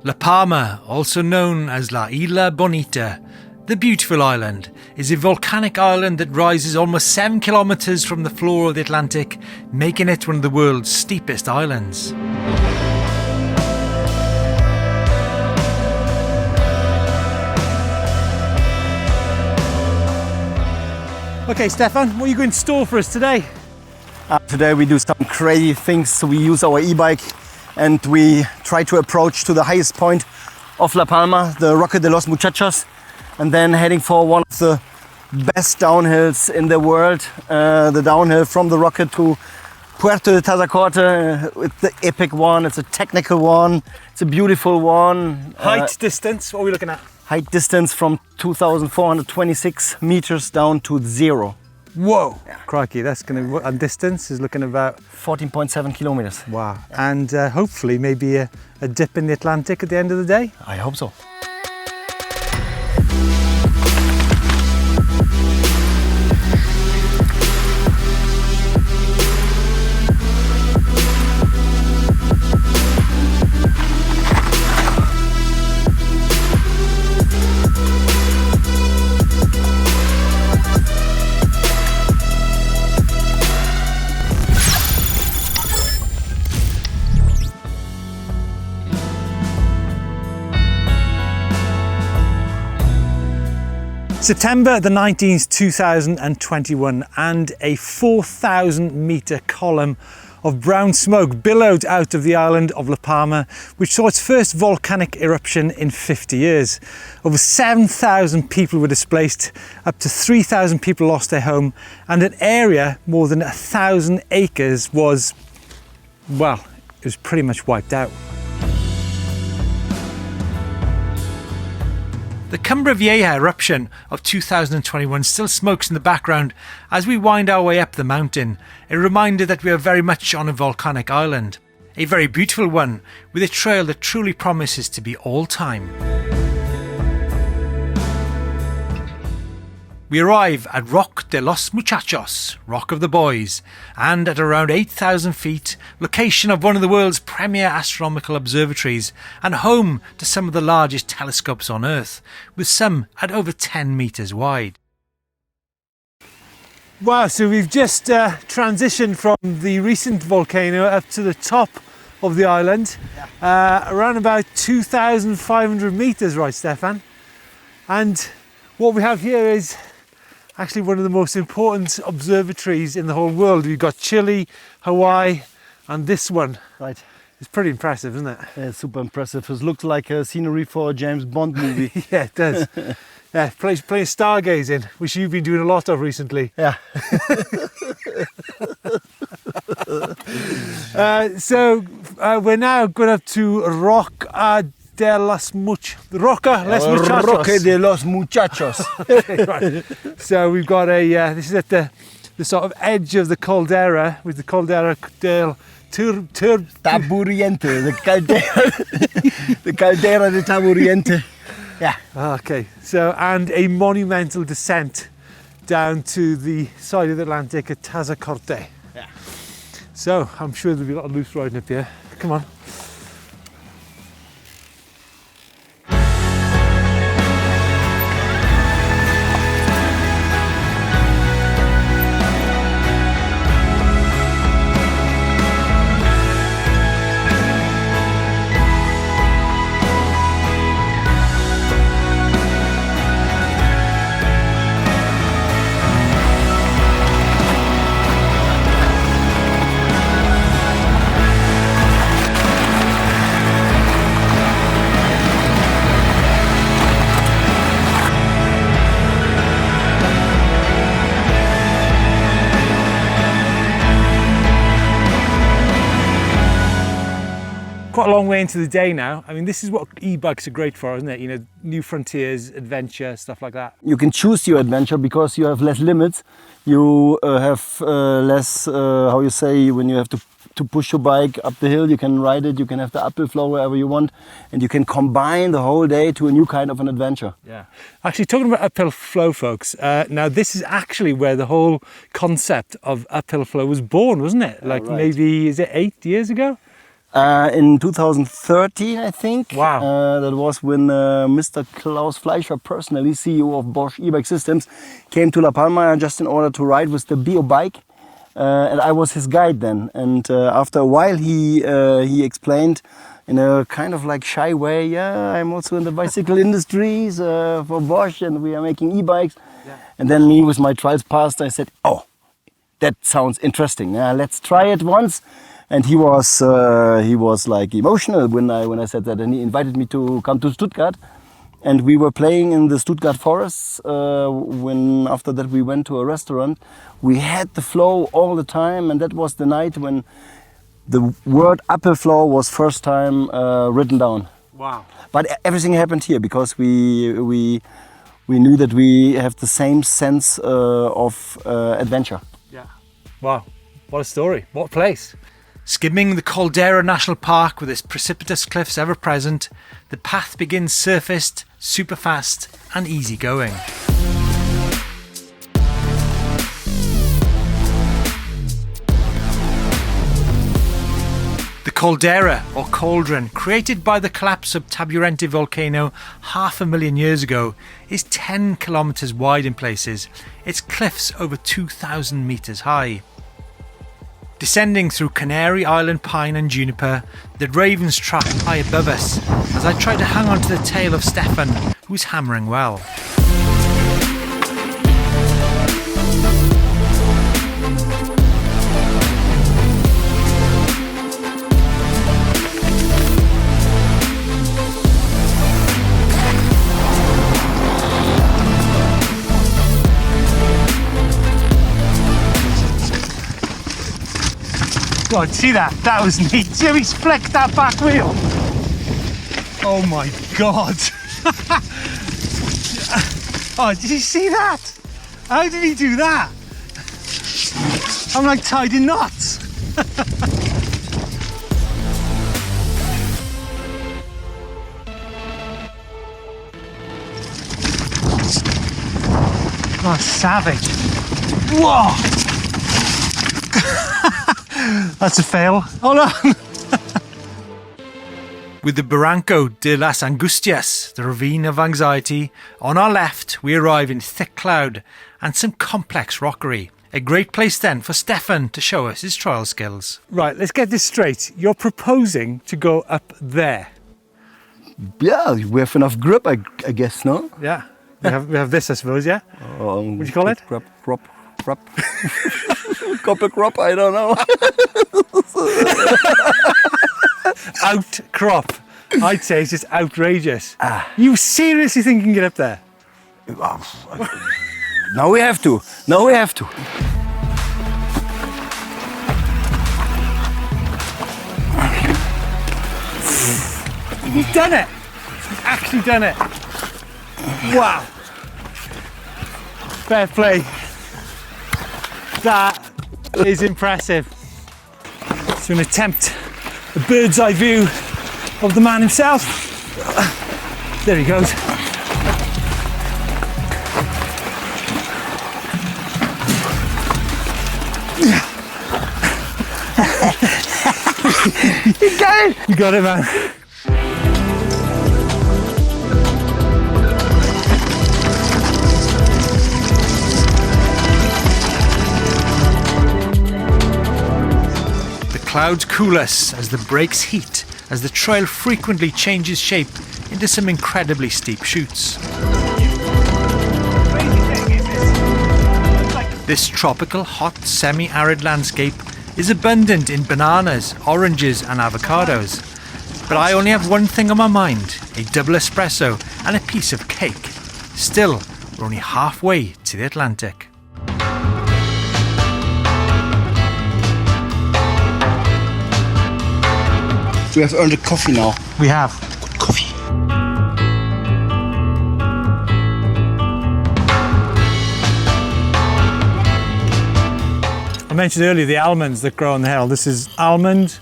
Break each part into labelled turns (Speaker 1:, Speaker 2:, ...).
Speaker 1: La Palma, also known as La Isla Bonita, the beautiful island, is a volcanic island that rises almost 7 kilometers from the floor of the Atlantic, making it one of the world's steepest islands. Okay, Stefan, what are you going to store for us today?
Speaker 2: Today we do some crazy things. So we use our e-bike and we try to approach to the highest point of La Palma, the Roque de los Muchachos, and then heading for one of the best downhills in the world, the downhill from the Roque to Puerto de Tazacorte. It's the epic one, it's a technical one, it's a beautiful one.
Speaker 1: Height, distance, what are we looking at?
Speaker 2: Height distance from 2,426 meters down to 0.
Speaker 1: Whoa! Yeah. Crikey, that's going to, and distance is looking about
Speaker 2: 14.7 kilometers.
Speaker 1: Wow. And hopefully maybe a dip in the Atlantic at the end of the day?
Speaker 2: I hope so.
Speaker 1: September the 19th, 2021, and a 4,000 metre column of brown smoke billowed out of the island of La Palma, which saw its first volcanic eruption in 50 years. Over 7,000 people were displaced, up to 3,000 people lost their home, and an area more than 1,000 acres was, well, it was pretty much wiped out. The Cumbre Vieja eruption of 2021 still smokes in the background as we wind our way up the mountain, a reminder that we are very much on a volcanic island, a very beautiful one with a trail that truly promises to be all time. We arrive at Roque de los Muchachos, Rock of the Boys, and at around 8,000 feet, location of one of the world's premier astronomical observatories and home to some of the largest telescopes on Earth, with some at over 10 metres wide. Wow, so we've just transitioned from the recent volcano up to the top of the island, around about 2,500 metres, right, Stefan? And what we have here is actually one of the most important observatories in the whole world. We've got Chile, Hawaii, and this one.
Speaker 2: Right.
Speaker 1: It's pretty impressive, isn't it?
Speaker 2: Yeah, it's super impressive. It looks like a scenery for a James Bond movie.
Speaker 1: Yeah, it does. Yeah, playing stargazing, which you've been doing a lot of recently.
Speaker 2: Yeah.
Speaker 1: So we're now going up to Roque de los Muchachos.
Speaker 2: Roque de los Muchachos.
Speaker 1: Okay, right. So we've got this is at the sort of edge of the caldera, with the Caldera del
Speaker 2: Taburiente, the caldera de Taburiente. Yeah.
Speaker 1: Okay, so, and a monumental descent down to the side of the Atlantic at Tazacorte.
Speaker 2: Yeah.
Speaker 1: So I'm sure there'll be a lot of loose riding up here. Come on. Quite a long way into the day now. I mean, this is what e-bikes are great for, isn't it? You know, new frontiers, adventure, stuff like that.
Speaker 2: You can choose your adventure because you have less limits. You have less, how you say, when you have to push your bike up the hill, you can ride it, you can have the uphill flow wherever you want, and you can combine the whole day to a new kind of an adventure.
Speaker 1: Yeah. Actually, talking about uphill flow, folks, now this is actually where the whole concept of uphill flow was born, wasn't it? Like right. Maybe, is it 8 years ago?
Speaker 2: In 2013, I think.
Speaker 1: Wow.
Speaker 2: That was when Mr. Klaus Fleischer, personally CEO of Bosch E-MTB Systems, came to La Palma just in order to ride with the Bio bike. And I was his guide then. And after a while, he explained in a kind of like shy way, yeah, I'm also in the bicycle industries for Bosch, and we are making e-bikes. Yeah. And then me, with my trials passed, I said, oh, that sounds interesting. Let's try it once. And he was like emotional when I said that, and he invited me to come to Stuttgart, and we were playing in the Stuttgart forests. When after that we went to a restaurant, we had the flow all the time, and that was the night when the word apple flow was first time written down.
Speaker 1: Wow!
Speaker 2: But everything happened here because we knew that we have the same sense of adventure.
Speaker 1: Yeah. Wow! What a story! What a place! Skimming the Caldera National Park with its precipitous cliffs ever present, the path begins surfaced, super fast and easy going. The caldera, or cauldron, created by the collapse of Taburente volcano 500,000 years ago, is 10 kilometers wide in places, its cliffs over 2,000 meters high. Descending through Canary Island pine and juniper, the ravens trap high above us as I try to hang on to the tail of Stefan, who's hammering well. God, see that? That was neat. See how he's flicked that back wheel? Oh my God. Oh, did you see that? How did he do that? I'm like tied in knots. Oh, savage. Whoa. That's a fail. Hold on. With the Barranco de las Angustias, the ravine of anxiety, on our left we arrive in thick cloud and some complex rockery. A great place then for Stefan to show us his trial skills. Right, let's get this straight. You're proposing to go up there.
Speaker 2: Yeah, we have enough grip, I guess, no?
Speaker 1: Yeah, we have this, I suppose, yeah? What do you call it?
Speaker 2: Crop. Copper crop, I don't know.
Speaker 1: Outcrop. I'd say it's just outrageous. You seriously think you can get up there?
Speaker 2: Now we have to.
Speaker 1: You've done it. You've actually done it. Wow. Fair play. That is impressive. To an attempt, a bird's eye view of the man himself. There he goes.
Speaker 2: You got it!
Speaker 1: You got it, man. Clouds cool us as the brakes heat, as the trail frequently changes shape into some incredibly steep chutes. This tropical, hot, semi-arid landscape is abundant in bananas, oranges and avocados. But I only have one thing on my mind, a double espresso and a piece of cake. Still, we're only halfway to the Atlantic.
Speaker 2: We have earned a coffee now.
Speaker 1: We have.
Speaker 2: Good coffee.
Speaker 1: I mentioned earlier the almonds that grow on the hill. This is almond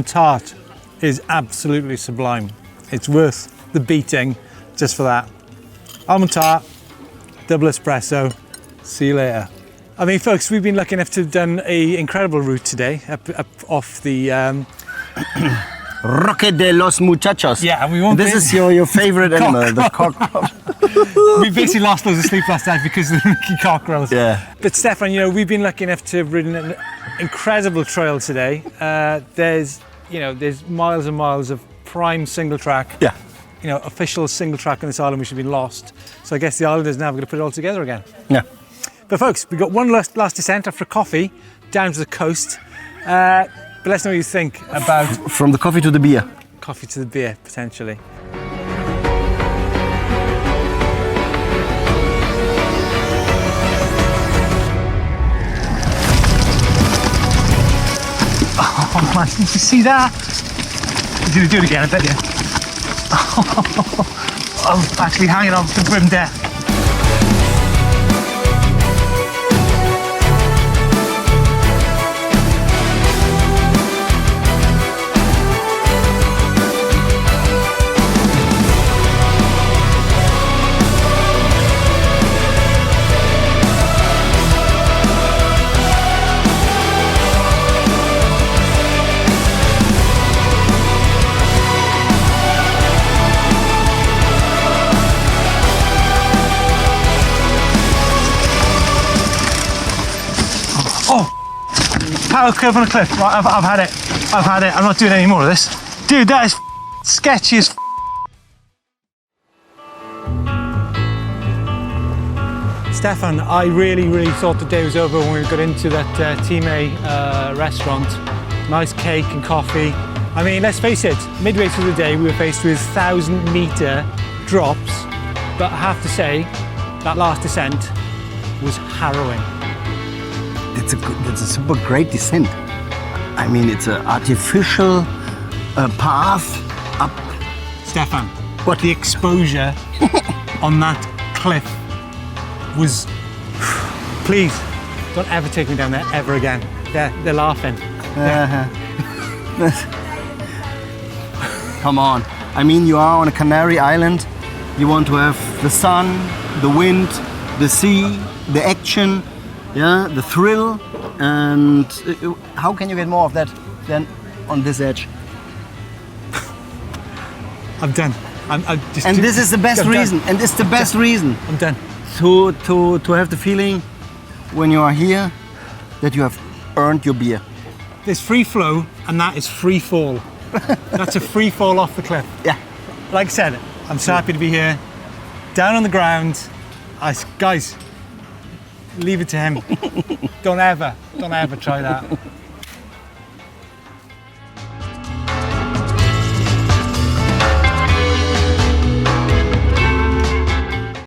Speaker 1: tart is absolutely sublime. It's worth the beating just for that. Almond tart, double espresso. See you later. I mean, folks, we've been lucky enough to have done an incredible route today up off the
Speaker 2: Roque de los Muchachos.
Speaker 1: Yeah, and we won't.
Speaker 2: This is your favorite animal, the cockerel.
Speaker 1: We basically lost loads of sleep last night because of the Mickey cockerels.
Speaker 2: Yeah.
Speaker 1: But Stefan, you know, we've been lucky enough to have ridden an incredible trail today. There's miles and miles of prime single track.
Speaker 2: Yeah.
Speaker 1: You know, official single track on this island which has been lost. So I guess the islanders now are going to put it all together again.
Speaker 2: Yeah.
Speaker 1: But folks, we got one last descent after a coffee down to the coast. But let's know what you think about
Speaker 2: From the coffee to the beer.
Speaker 1: coffee to the beer, potentially. Oh man, you see that? Do it again, I bet you. I'm actually hanging on to grim death. Power curve on a cliff. Right, I've had it. I've had it. I'm not doing any more of this. Dude, that is sketchy as Stefan, I really thought the day was over when we got into that Team A restaurant. Nice cake and coffee. I mean, let's face it, midway through the day we were faced with 1,000-metre drops, but I have to say, that last descent was harrowing.
Speaker 2: It's a super great descent. I mean, it's an artificial path up.
Speaker 1: Stefan,
Speaker 2: What?
Speaker 1: the exposure on that cliff was... Please, don't ever take me down there ever again. They're laughing.
Speaker 2: Come on. I mean, you are on a Canary Island. You want to have the sun, the wind, the sea, the action, yeah, the thrill. And how can you get more of that than on this edge?
Speaker 1: I'm done. I'm just.
Speaker 2: And this is the best reason. And it's the best reason
Speaker 1: I'm done.
Speaker 2: to have the feeling when you are here that you have earned your beer.
Speaker 1: There's free flow, and that is free fall. That's a free fall off the cliff.
Speaker 2: Yeah.
Speaker 1: Like I said, I'm so happy to be here, down on the ground. Guys, leave it to him. Don't ever try that.